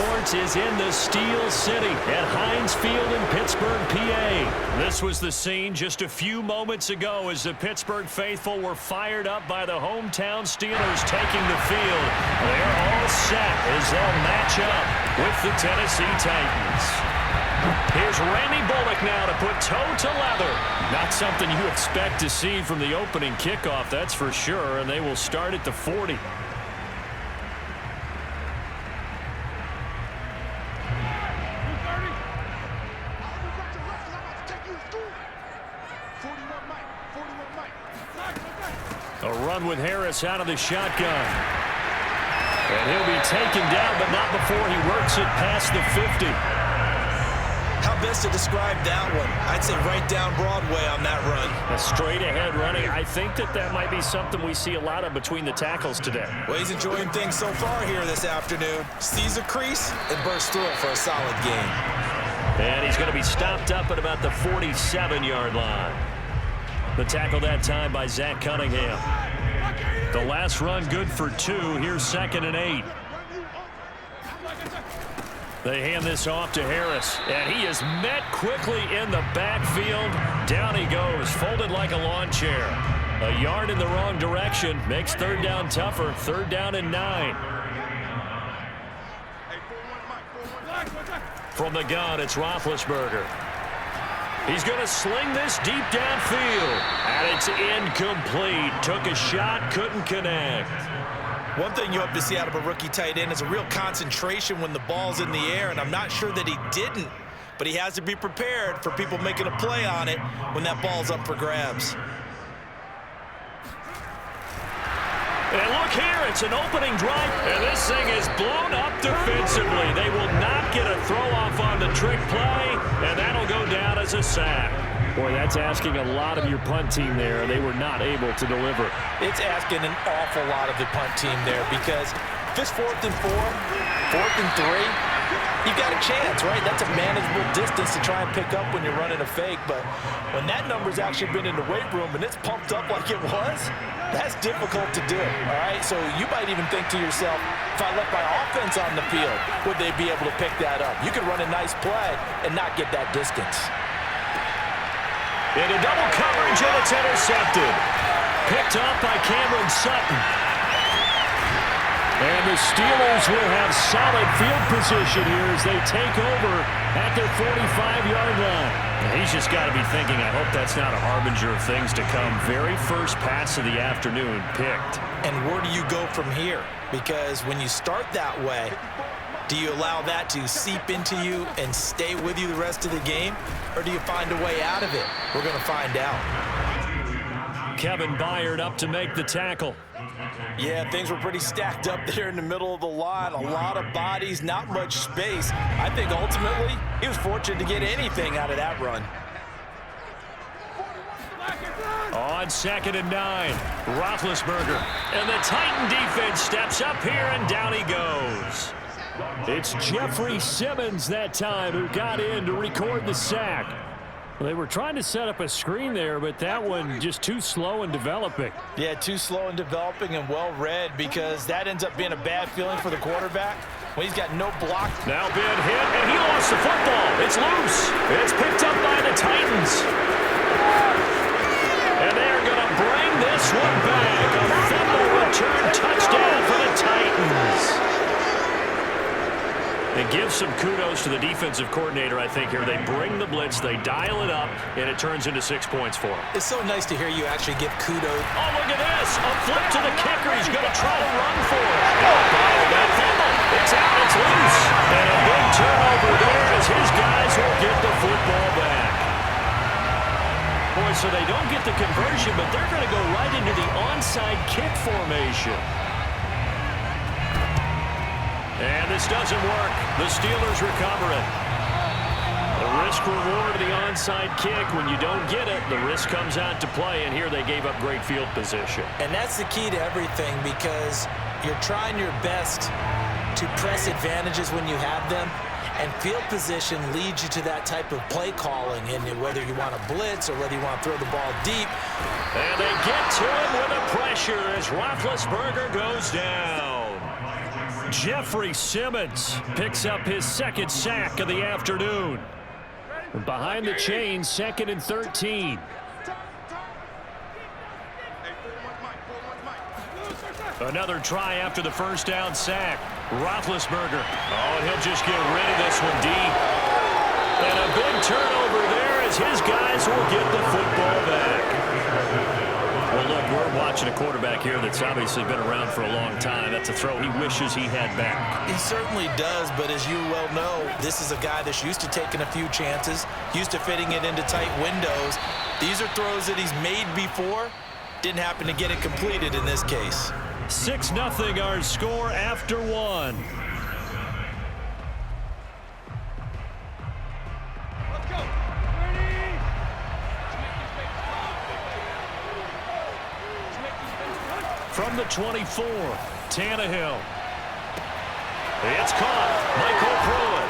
sports is in the Steel City at Heinz Field in Pittsburgh, PA. This was the scene just a few moments ago as the Pittsburgh faithful were fired up by the hometown Steelers taking the field. They're all set as they'll match up with the Tennessee Titans. Here's Randy Bullock now to put toe to leather. Not something you expect to see from the opening kickoff, that's for sure, and they will start at the 40. A run with Harris out of the shotgun. And he'll be taken down, but not before he works it past the 50. How best to describe that one? I'd say right down Broadway on that run. A straight-ahead running. I think that might be something we see a lot of between the tackles today. Well, he's enjoying things so far here this afternoon. Sees a crease and bursts through it for a solid gain. And he's going to be stopped up at about the 47-yard line. The tackle that time by Zach Cunningham. The last run good for 2. Here's 2nd and 8. They hand this off to Harris, and he is met quickly in the backfield. Down he goes, folded like a lawn chair. A yard in the wrong direction makes 3rd down tougher. 3rd down and 9. From the gun, it's Roethlisberger. He's going to sling this deep downfield, and it's incomplete. Took a shot, couldn't connect. One thing you hope to see out of a rookie tight end is a real concentration when the ball's in the air, and I'm not sure that he didn't, but he has to be prepared for people making a play on it when that ball's up for grabs. And look here, it's an opening drive, and this thing is blown up defensively. They will not get a throw-off on the trick play, and that'll go down as a sack. Boy, that's asking a lot of your punt team there. They were not able to deliver. It's asking an awful lot of the punt team there because if it's 4th and 4, 4th and 3, you've got a chance, right? That's a manageable distance to try and pick up when you're running a fake, but when that number's actually been in the weight room and it's pumped up like it was, that's difficult to do, all right? So you might even think to yourself, if I left my offense on the field, would they be able to pick that up? You could run a nice play and not get that distance. Into double coverage, and it's intercepted. Picked up by Cameron Sutton. And the Steelers will have solid field position here as they take over at their 45-yard line. He's just got to be thinking, I hope that's not a harbinger of things to come. Very first pass of the afternoon picked. And where do you go from here? Because when you start that way, do you allow that to seep into you and stay with you the rest of the game? Or do you find a way out of it? We're going to find out. Kevin Byard up to make the tackle. Yeah, things were pretty stacked up there in the middle of the line. A lot of bodies, not much space. I think ultimately he was fortunate to get anything out of that run. On 2nd and 9, Roethlisberger. And the Titan defense steps up here, and down he goes. It's Jeffrey Simmons that time who got in to record the sack. Well, they were trying to set up a screen there, but that one just too slow in developing. Yeah, too slow in developing and well read because that ends up being a bad feeling for the quarterback when he's got no block. Now being hit, and he lost the football. It's loose. It's picked up by the Titans. And they're going to bring this one back. A fumble return touchdown for the Titans. And give some kudos to the defensive coordinator, I think, here. They bring the blitz, they dial it up, and it turns into 6 points for them. It's so nice to hear you actually give kudos. Oh, look at this. A flip to the kicker. He's going to try to run for it. That fumble. It's out. It's loose. And a big turnover there as his guys will get the football back. Boy, so they don't get the conversion, but they're going to go right into the onside kick formation. And this doesn't work. The Steelers recover it. The risk-reward of the onside kick. When you don't get it, the risk comes out to play, and here they gave up great field position. And that's the key to everything because you're trying your best to press advantages when you have them, and field position leads you to that type of play calling, and whether you want to blitz or whether you want to throw the ball deep. And they get to him with the pressure as Roethlisberger goes down. Jeffrey Simmons picks up his second sack of the afternoon. Behind the chains, 2nd and 13. Another try after the first down sack. Roethlisberger. Oh, and he'll just get rid of this one, D. And a big turnover there as his guys will get the football back. Well, look, we're watching a quarterback here that's obviously been around for a long time. That's a throw he wishes he had back. He certainly does, but as you well know, this is a guy that's used to taking a few chances, used to fitting it into tight windows. These are throws that he's made before. Didn't happen to get it completed in this case. 6-0 our score after one. Let's go. From the 24, Tannehill. It's caught. Michael Pruitt.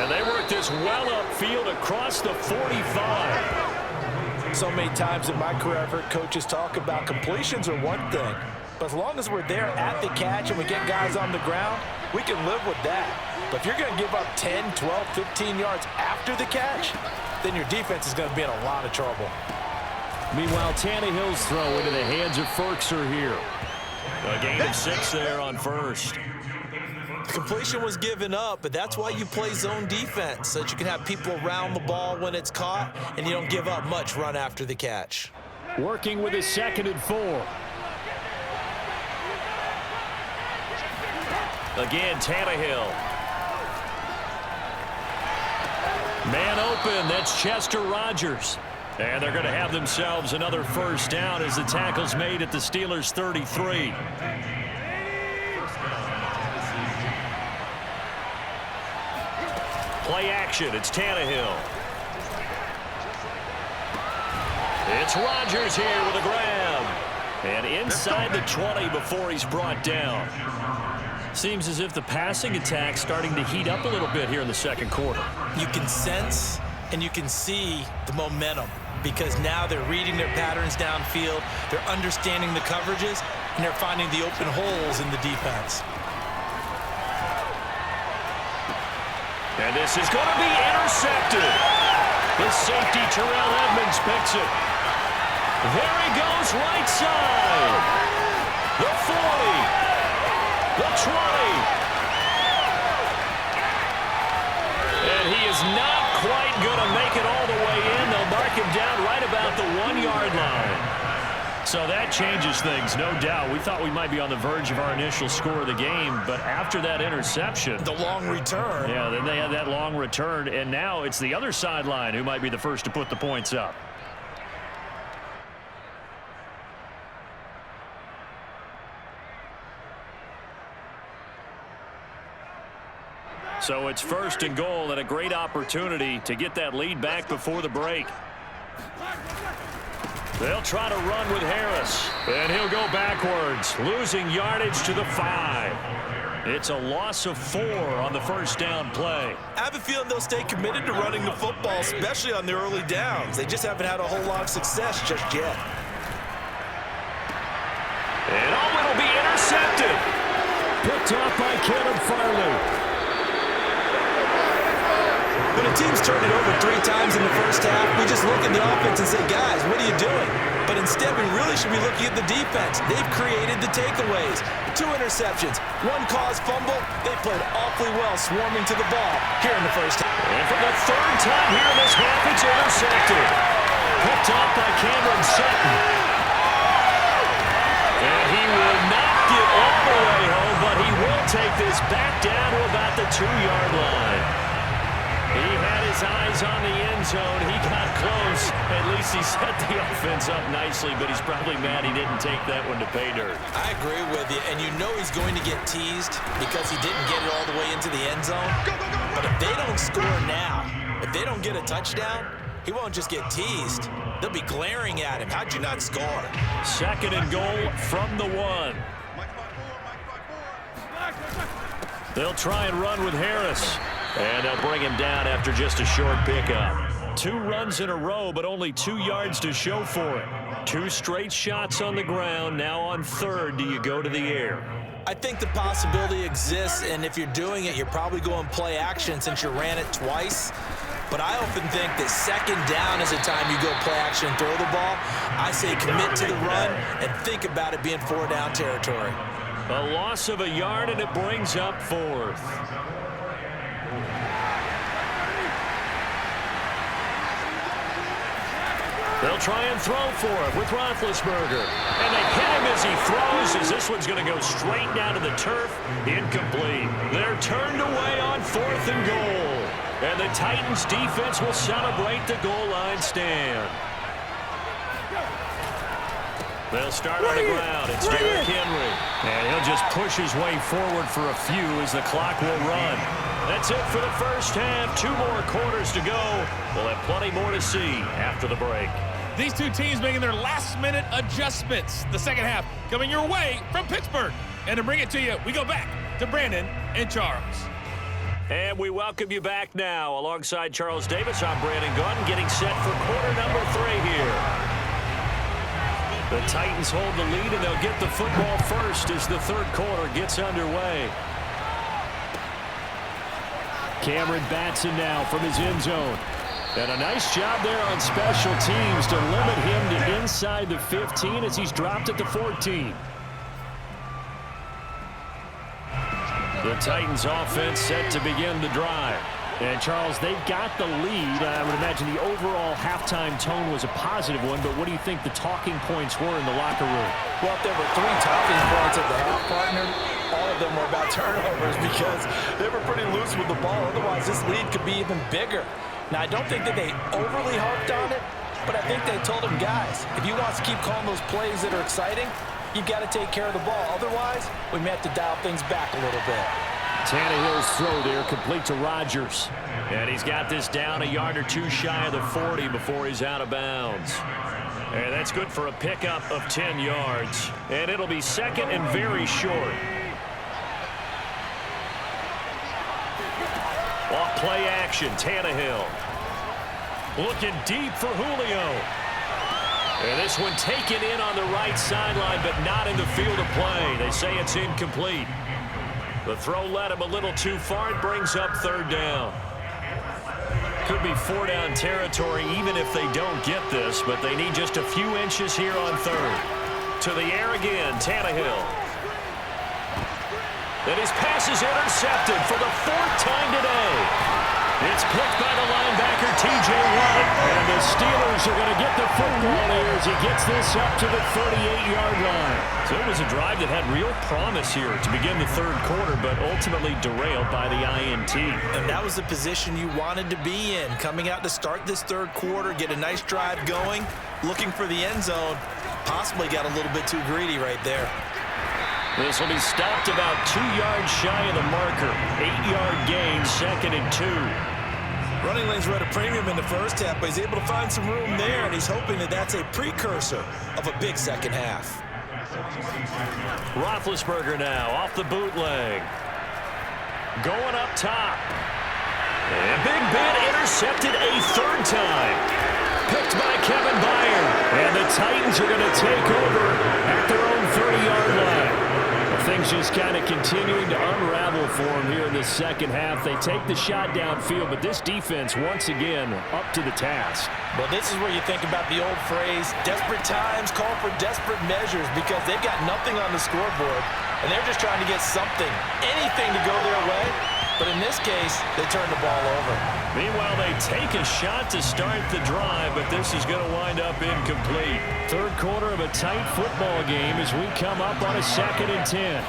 And they work this well upfield across the 45. So many times in my career, I've heard coaches talk about completions are one thing. But as long as we're there at the catch and we get guys on the ground, we can live with that. But if you're going to give up 10, 12, 15 yards after the catch, then your defense is going to be in a lot of trouble. Meanwhile, Tannehill's throw into the hands of Ferkser here. A gain of 6 there on first. The completion was given up, but that's why you play zone defense, so that you can have people around the ball when it's caught, and you don't give up much run after the catch. Working with his 2nd and 4. Again, Tannehill. Man open, that's Chester Rogers. And they're going to have themselves another first down as the tackle's made at the Steelers' 33. Play action, it's Tannehill. It's Rogers here with a grab. And inside the 20 before he's brought down. Seems as if the passing attack's starting to heat up a little bit here in the second quarter. You can sense and you can see the momentum because now they're reading their patterns downfield, they're understanding the coverages, and they're finding the open holes in the defense. And this is going to be intercepted. The safety, Terrell Edmonds, picks it. There he goes, right side. The 40. The 20. And he is not quite going to make it all the way in. They'll mark him down right about the 1-yard line. So that changes things, no doubt. We thought we might be on the verge of our initial score of the game, but after that interception. The long return. Yeah, then they had that long return, and now it's the other sideline who might be the first to put the points up. So it's 1st and goal and a great opportunity to get that lead back before the break. They'll try to run with Harris, and he'll go backwards, losing yardage to the 5. It's a loss of 4 on the first down play. I have a feeling they'll stay committed to running the football, especially on the early downs. They just haven't had a whole lot of success just yet. And it'll be intercepted. Picked off by Kevin Farley. When a team's turned it over 3 times in the first half, we just look at the offense and say, guys, what are you doing? But instead, we really should be looking at the defense. They've created the takeaways. 2 interceptions, 1 caused fumble. They played awfully well swarming to the ball here in the first half. And for the 3rd time here in this half, it's intercepted. Picked off by Cameron Sutton. And he will not get all the way home, but he will take this back down to about the 2-yard line. He had his eyes on the end zone. He got close. At least he set the offense up nicely, but he's probably mad he didn't take that one to pay dirt. I agree with you, and you know he's going to get teased because he didn't get it all the way into the end zone. But if they don't score now, if they don't get a touchdown, he won't just get teased. They'll be glaring at him. How'd you not score? 2nd and goal from the 1. They'll try and run with Harris. And they'll bring him down after just a short pickup. 2 runs in a row, but only 2 yards to show for it. 2 straight shots on the ground. Now on 3rd, do you go to the air? I think the possibility exists, and if you're doing it, you're probably going play action since you ran it twice. But I often think that second down is the time you go play action and throw the ball. I say commit to the run and think about it being 4-down territory. A loss of a yard, and it brings up 4th. They'll try and throw for it with Roethlisberger. And they hit him as he throws, as this one's going to go straight down to the turf. Incomplete. They're turned away on 4th and goal. And the Titans defense will celebrate the goal line stand. They'll start on the ground. It's Derrick Henry. And he'll just push his way forward for a few as the clock will run. That's it for the first half. 2 more quarters to go. We'll have plenty more to see after the break. These two teams making their last-minute adjustments. The second half coming your way from Pittsburgh. And to bring it to you, we go back to Brandon and Charles. And we welcome you back now. Alongside Charles Davis, I'm Brandon Gunn, getting set for quarter number 3 here. The Titans hold the lead, and they'll get the football first as the third quarter gets underway. Cameron Batson now from his end zone. And a nice job there on special teams to limit him to inside the 15 as he's dropped at the 14. The Titans offense set to begin the drive. And, Charles, they've got the lead. I would imagine the overall halftime tone was a positive one, but what do you think the talking points were in the locker room? Well, if there were 3 talking points at the half, partner, all of them were about turnovers because they were pretty loose with the ball. Otherwise, this lead could be even bigger. Now, I don't think that they overly harped on it, but I think they told them, guys, if you want to keep calling those plays that are exciting, you've got to take care of the ball. Otherwise, we may have to dial things back a little bit. Tannehill's throw there, complete to Rodgers. And he's got this down a yard or 2 shy of the 40 before he's out of bounds. And that's good for a pickup of 10 yards. And it'll be second and very short. Off play action, Tannehill. Looking deep for Julio. And this one taken in on the right sideline, but not in the field of play. They say it's incomplete. The throw led him a little too far. It brings up 3rd down. Could be 4-down territory even if they don't get this, but they need just a few inches here on 3rd. To the air again, Tannehill. And his pass is intercepted for the 4th time today. It's picked by the linebacker, T.J. Watt. And the Steelers are going to get the football here as he gets this up to the 38-yard line. So it was a drive that had real promise here to begin the third quarter, but ultimately derailed by the INT. And that was the position you wanted to be in. Coming out to start this third quarter, get a nice drive going, looking for the end zone. Possibly got a little bit too greedy right there. This will be stopped about 2 yards shy of the marker. 8-yard gain, 2nd and 2. Running lanes were at a premium in the first half, but he's able to find some room there, and he's hoping that that's a precursor of a big second half. Roethlisberger now off the bootleg. Going up top. And Big Ben intercepted a 3rd time. Picked by Kevin Byard. And the Titans are going to take over at their own 30-yard line. Things just kind of continuing to unravel for them here in the second half. They take the shot downfield, but this defense, once again, up to the task. Well, this is where you think about the old phrase, desperate times call for desperate measures, because they've got nothing on the scoreboard, and they're just trying to get something, anything to go their way. But in this case, they turn the ball over. Meanwhile, they take a shot to start the drive, but this is going to wind up incomplete. Third quarter of a tight football game as we come up on a 2nd and 10.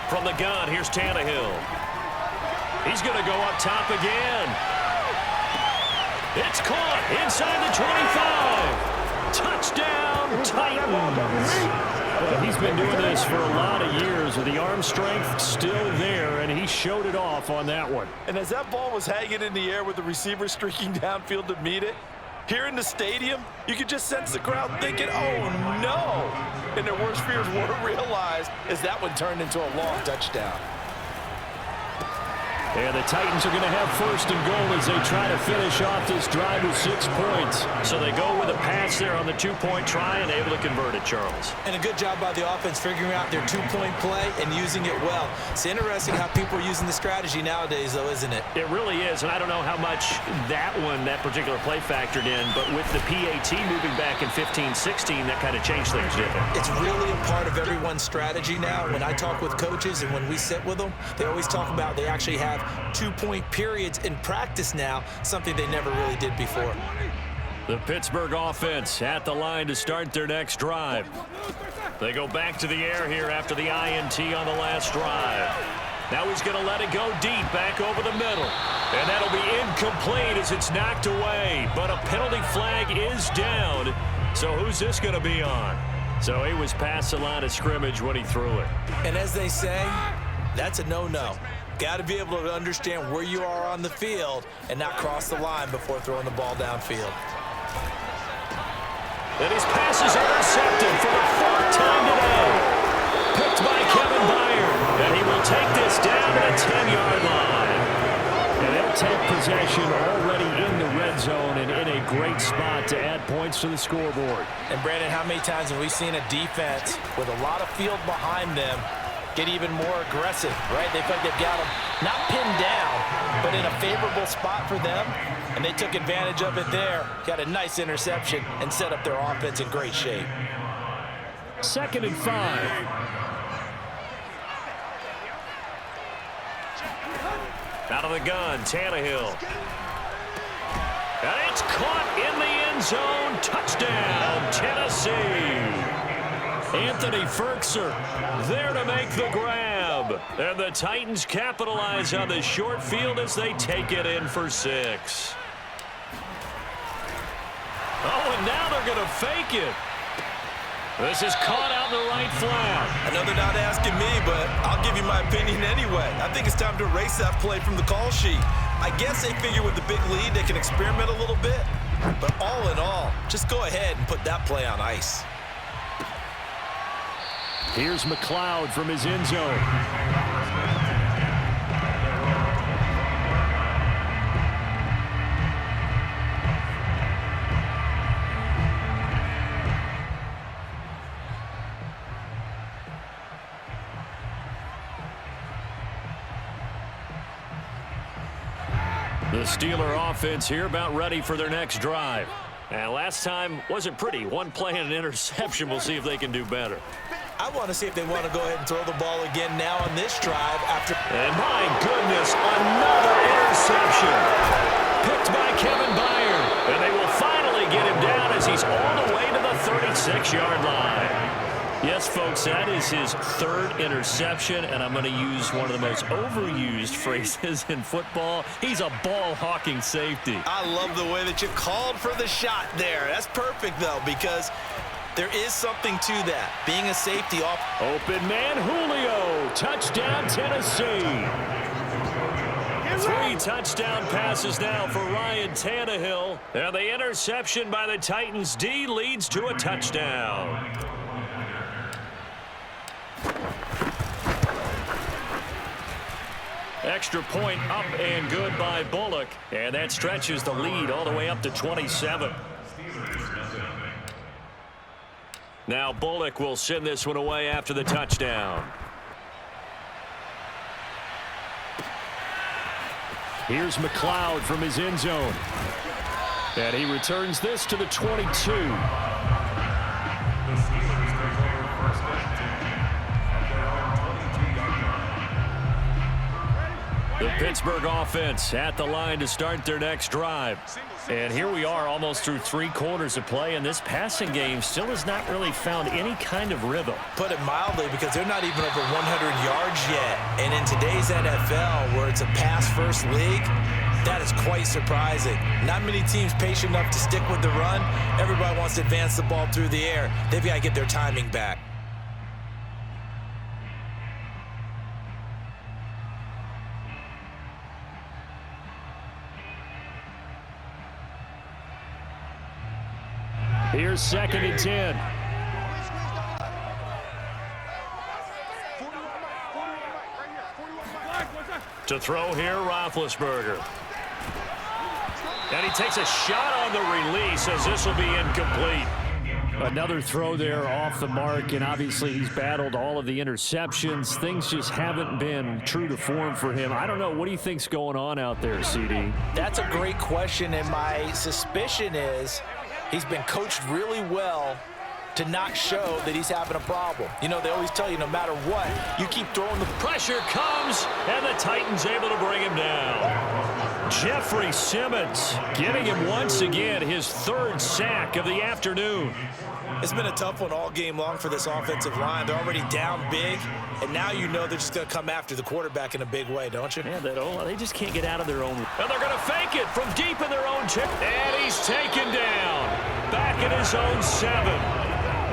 From the gun, here's Tannehill. He's going to go up top again. It's caught inside the 25. Touchdown, Titans. Well, he's been doing this for a lot of years with the arm strength still there, and he showed it off on that one. And as that ball was hanging in the air with the receiver streaking downfield to meet it, here in the stadium, you could just sense the crowd thinking, oh, no. And their worst fears were realized as that one turned into a long touchdown. And the Titans are going to have first and goal as they try to finish off this drive with 6 points. So they go with a pass there on the 2-point try and able to convert it, Charles. And a good job by the offense figuring out their 2-point play and using it well. It's interesting how people are using the strategy nowadays, though, isn't it? It really is, and I don't know how much that particular play factored in, but with the PAT moving back in 15-16, that kind of changed things, didn't it? It's really a part of everyone's strategy now. When I talk with coaches and when we sit with them, they always talk about they actually have 2-point periods in practice now, something they never really did before. The Pittsburgh offense at the line to start their next drive. They go back to the air here after the INT on the last drive. Now he's going to let it go deep back over the middle. And that'll be incomplete as it's knocked away. But a penalty flag is down. So who's this going to be on? So he was past the line of scrimmage when he threw it. And as they say, that's a no-no. Got to be able to understand where you are on the field and not cross the line before throwing the ball downfield. And his pass is intercepted for the 4th time today. Picked by Kevin Byard. And he will take this down to the 10-yard line. And they'll take possession already in the red zone and in a great spot to add points to the scoreboard. And, Brandon, how many times have we seen a defense with a lot of field behind them get even more aggressive, right? They feel like they've got them not pinned down, but in a favorable spot for them, and they took advantage of it there. Got a nice interception and set up their offense in great shape. 2nd and 5. Out of the gun, Tannehill. And it's caught in the end zone. Touchdown, Tennessee. Anthony Ferkser there to make the grab. And the Titans capitalize on the short field as they take it in for 6. Oh, and now they're going to fake it. This is caught out in the right flat. I know they're not asking me, but I'll give you my opinion anyway. I think it's time to erase that play from the call sheet. I guess they figure with the big lead they can experiment a little bit. But all in all, just go ahead and put that play on ice. Here's McLeod from his end zone. The Steeler offense here about ready for their next drive. And last time wasn't pretty. One play and an interception. We'll see if they can do better. I want to see if they want to go ahead and throw the ball again now on this drive after. And my goodness, another interception. Picked by Kevin Byard. And they will finally get him down as he's all the way to the 36-yard line. Yes, folks, that is his 3rd interception, and I'm going to use one of the most overused phrases in football. He's a ball-hawking safety. I love the way that you called for the shot there. That's perfect, though, because there is something to that. Being a safety off. Open man, Julio. Touchdown, Tennessee. 3 touchdown passes now for Ryan Tannehill. And the interception by the Titans D leads to a touchdown. Extra point up and good by Bullock. And that stretches the lead all the way up to 27. Now Bullock will send this one away after the touchdown. Here's McLeod from his end zone. And he returns this to the 22. The Pittsburgh offense at the line to start their next drive. And here we are almost through 3 quarters of play, and this passing game still has not really found any kind of rhythm. Put it mildly, because they're not even over 100 yards yet. And in today's NFL, where it's a pass-first league, that is quite surprising. Not many teams patient enough to stick with the run. Everybody wants to advance the ball through the air. They've got to get their timing back. Here's 2nd and 10. To throw here, Roethlisberger. And he takes a shot on the release as this will be incomplete. Another throw there off the mark, and obviously he's battled all of the interceptions. Things just haven't been true to form for him. I don't know. What do you think's going on out there, CD? That's a great question, and my suspicion is he's been coached really well to not show that he's having a problem. You know, they always tell you no matter what, you keep throwing the pressure comes, and the Titans able to bring him down. Jeffrey Simmons getting him once again his third sack of the afternoon. It's been a tough one all game long for this offensive line. They're already down big, and now you know they're just going to come after the quarterback in a big way, don't you? Yeah, they just can't get out of their own. And they're going to fake it from deep in their own tip. And he's taken down. Back in his own 7.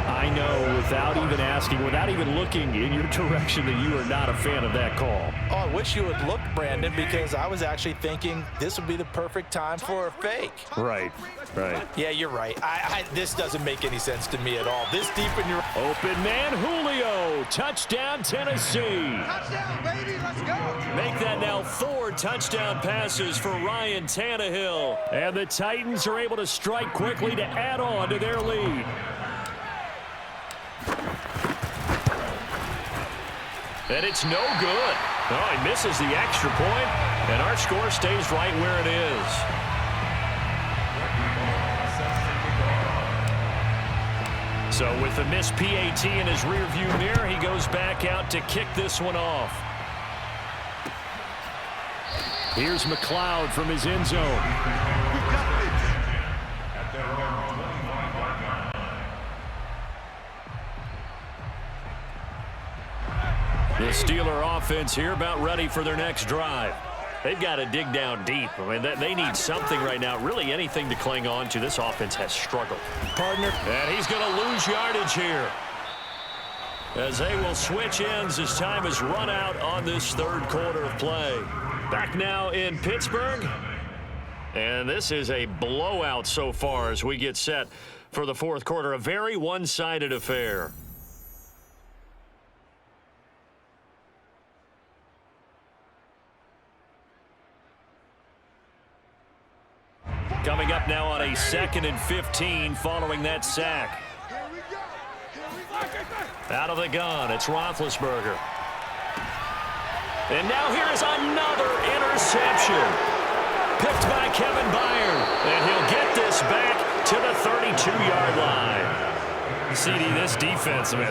I know, without even asking, without even looking in your direction, that you are not a fan of that call. Oh, I wish you would look, Brandon, because I was actually thinking this would be the perfect time for a fake. Right. Yeah, you're right. This doesn't make any sense to me at all. This deep in your... Open man, Julio. Touchdown, Tennessee. Touchdown, baby. Let's go. Make that now 4 touchdown passes for Ryan Tannehill. And the Titans are able to strike quickly to add on to their lead. And it's no good. Oh, he misses the extra point, and our score stays right where it is. So with the missed PAT in his rearview mirror, he goes back out to kick this one off. Here's McLeod from his end zone. The Steeler offense here about ready for their next drive. They've got to dig down deep. I mean, they need something right now, really anything to cling on to. This offense has struggled. Partner. And he's going to lose yardage here, as they will switch ends as time has run out on this third quarter of play. Back now in Pittsburgh. And this is a blowout so far as we get set for the fourth quarter. A very one-sided affair. Coming up now on a 2nd and 15 following that sack. Out of the gun, it's Roethlisberger. And now here is another interception. Picked by Kevin Byard. And he'll get this back to the 32-yard line. CD, this defense, man,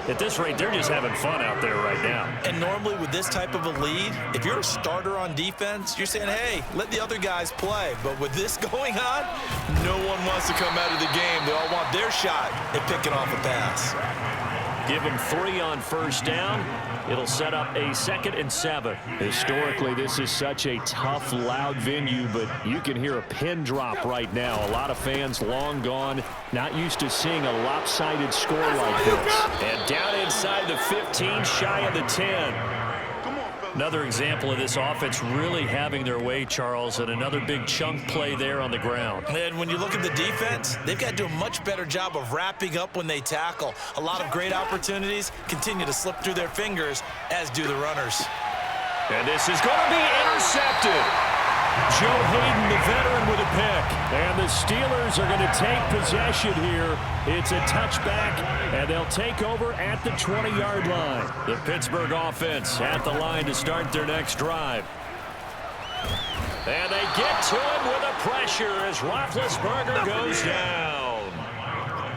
at this rate, they're just having fun out there right now. And normally with this type of a lead, if you're a starter on defense, you're saying, hey, let the other guys play. But with this going on, no one wants to come out of the game. They all want their shot at picking off a pass. Give him 3 on first down. It'll set up a 2nd and 7. Historically, this is such a tough, loud venue, but you can hear a pin drop right now. A lot of fans long gone, not used to seeing a lopsided score like this. And down inside the 15, shy of the 10. Another example of this offense really having their way, Charles, and another big chunk play there on the ground. And when you look at the defense, they've got to do a much better job of wrapping up when they tackle. A lot of great opportunities continue to slip through their fingers, as do the runners. And this is going to be intercepted. Joe Hayden, the veteran, with a pick. And the Steelers are going to take possession here. It's a touchback, and they'll take over at the 20-yard line. The Pittsburgh offense at the line to start their next drive. And they get to him with a pressure as Roethlisberger goes down.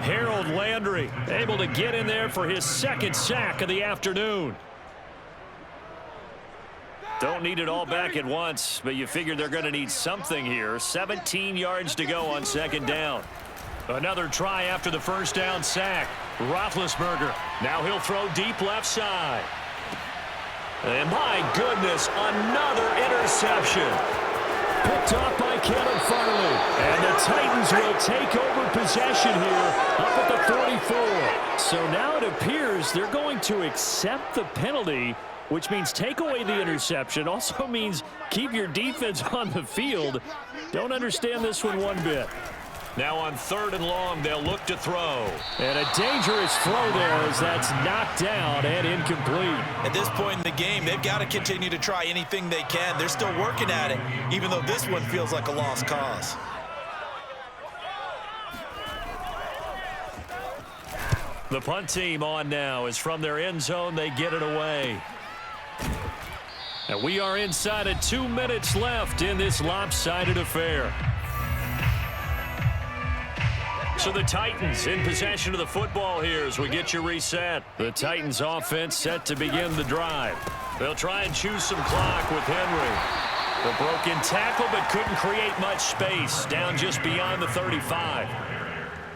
Harold Landry able to get in there for his 2nd sack of the afternoon. Don't need it all back at once, but you figure they're going to need something here. 17 yards to go on 2nd down. Another try after the first down sack. Roethlisberger. Now he'll throw deep left side. And my goodness, another interception. Picked off by Kevin Farley. And the Titans will take over possession here up at the 44. So now it appears they're going to accept the penalty, which means take away the interception. Also means keep your defense on the field. Don't understand this one bit. Now on 3rd and long, they'll look to throw. And a dangerous throw there as that's knocked down and incomplete. At this point in the game, they've got to continue to try anything they can. They're still working at it, even though this one feels like a lost cause. The punt team on now is from their end zone. They get it away. And we are inside of 2 minutes left in this lopsided affair. So the Titans in possession of the football here as we get you reset. The Titans offense set to begin the drive. They'll try and choose some clock with Henry. The broken tackle but couldn't create much space down just beyond the 35.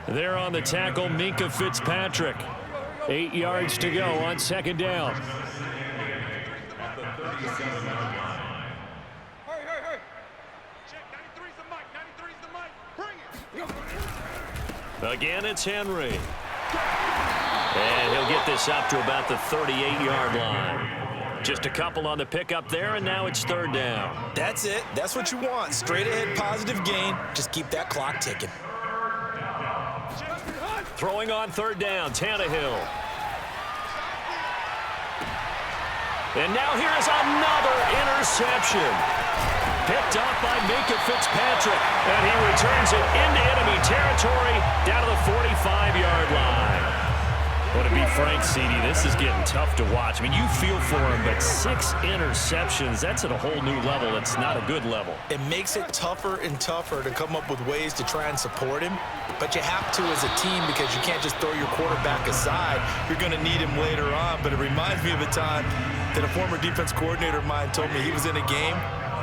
There on the tackle, Minkah Fitzpatrick. 8 yards to go on 2nd down. Again, it's Henry. And he'll get this up to about the 38-yard line. Just a couple on the pickup there, and now it's 3rd down. That's it. That's what you want. Straight ahead, positive gain. Just keep that clock ticking. Throwing on 3rd down, Tannehill. And now here's another interception. Picked up by Minkah Fitzpatrick. And he returns it into enemy territory down to the 45-yard line. But to be frank, CD, this is getting tough to watch. I mean, you feel for him, but 6 interceptions, that's at a whole new level. It's not a good level. It makes it tougher and tougher to come up with ways to try and support him. But you have to as a team because you can't just throw your quarterback aside. You're going to need him later on. But it reminds me of a time that a former defense coordinator of mine told me he was in a game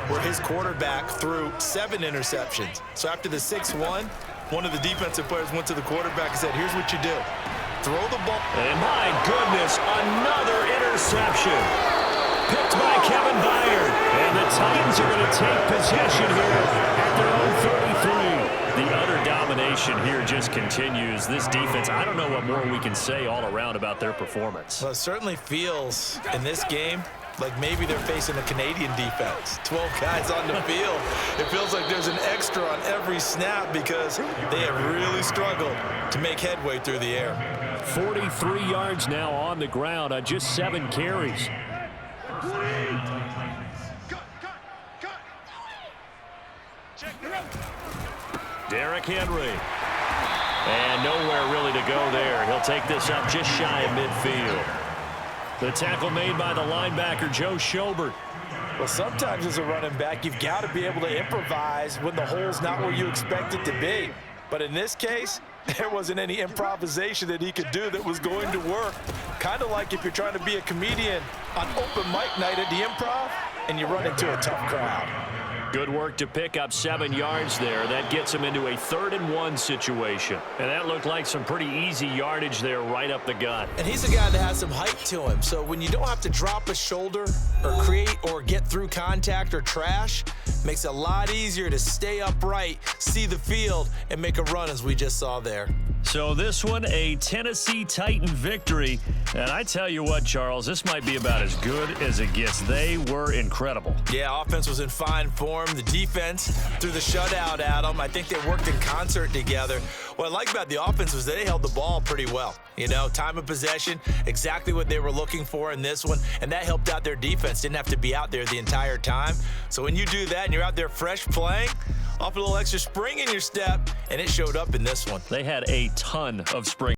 where his quarterback threw 7 interceptions. So after the 6-1, one of the defensive players went to the quarterback and said, here's what you do. Throw the ball. And my goodness, another interception. Picked by Kevin Byard. And the Titans are going to take possession here at their own 33. The utter domination here just continues. This defense, I don't know what more we can say all around about their performance. Well, it certainly feels in this game like maybe they're facing a Canadian defense. 12 guys on the field. It feels like there's an extra on every snap because they have really struggled to make headway through the air. 43 yards now on the ground on just 7 carries. Derrick Henry. And nowhere really to go there. He'll take this up just shy of midfield. The tackle made by the linebacker, Joe Schobert. Well, sometimes as a running back, you've got to be able to improvise when the hole's not where you expect it to be. But in this case, there wasn't any improvisation that he could do that was going to work. Kind of like if you're trying to be a comedian on open mic night at the Improv and you run into a tough crowd. Good work to pick up 7 yards there. That gets him into a 3rd and 1 situation. And that looked like some pretty easy yardage there right up the gut. And he's a guy that has some height to him. So when you don't have to drop a shoulder or create or get through contact or trash, makes it a lot easier to stay upright, see the field, and make a run as we just saw there. So this one, a Tennessee Titan victory. And I tell you what, Charles, this might be about as good as it gets. They were incredible. Yeah, offense was in fine form. The defense threw the shutout at them. I think they worked in concert together. What I like about the offense was they held the ball pretty well. You know, time of possession, exactly what they were looking for in this one. And that helped out their defense. Didn't have to be out there the entire time. So when you do that and you're out there fresh playing, off a little extra spring in your step, and it showed up in this one. They had a ton of spring.